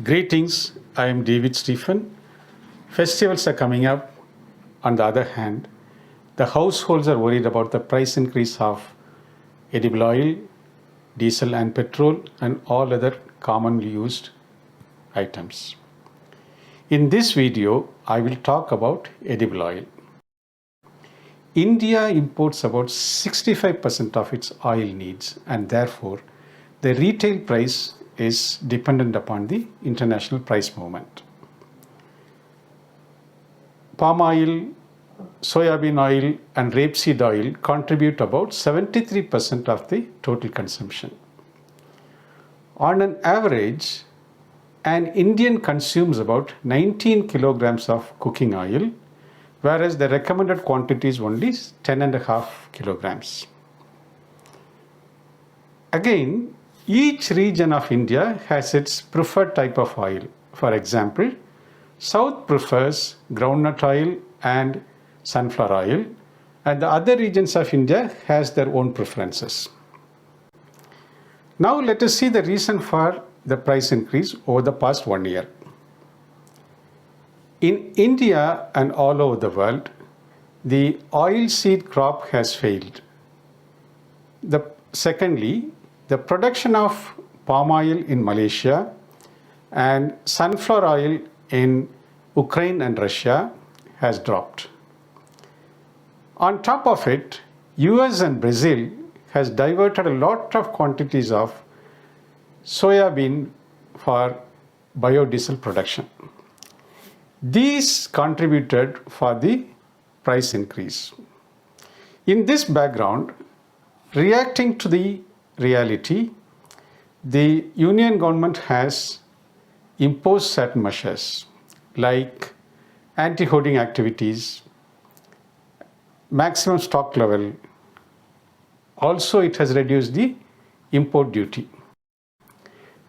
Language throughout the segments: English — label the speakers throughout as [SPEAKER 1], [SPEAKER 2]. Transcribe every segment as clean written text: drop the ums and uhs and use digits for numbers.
[SPEAKER 1] Greetings, I am David Stephen. Festivals are coming up. On the other hand, the households are worried about the price increase of edible oil, diesel and petrol, and all other commonly used items. In this video, I will talk about edible oil. India imports about 65% of its oil needs, and therefore the retail price is dependent upon the international price movement. Palm oil, soybean oil and rapeseed oil contribute about 73% of the total consumption. On an average, an Indian consumes about 19 kilograms of cooking oil, whereas the recommended quantity is only 10.5 kilograms. Again, each region of India has its preferred type of oil. For example, South prefers groundnut oil and sunflower oil, and the other regions of India has their own preferences. Now let us see the reason for the price increase over the past 1 year. In India and all over the world, the oilseed crop has failed. Secondly, the production of palm oil in Malaysia and sunflower oil in Ukraine and Russia has dropped. On top of it, US and Brazil has diverted a lot of quantities of soybean for biodiesel production. These contributed for the price increase. In this background, reacting to the reality, the Union government has imposed certain measures like anti-hoarding activities, maximum stock level. Also, it has reduced the import duty.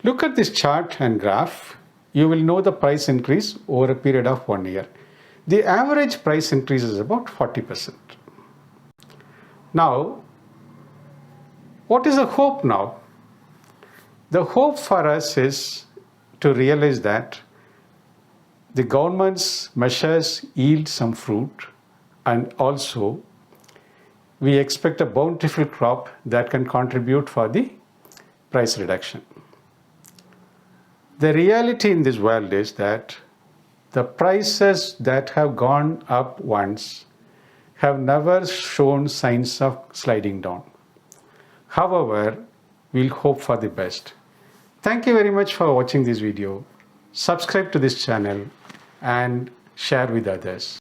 [SPEAKER 1] Look at this chart and graph. You will know the price increase over a period of 1 year. The average price increase is about 40%. Now, what is the hope now? The hope for us is to realize that the government's measures yield some fruit, and also we expect a bountiful crop that can contribute for the price reduction. The reality in this world is that the prices that have gone up once have never shown signs of sliding down. However, we'll hope for the best. Thank you very much for watching this video. Subscribe to this channel and share with others.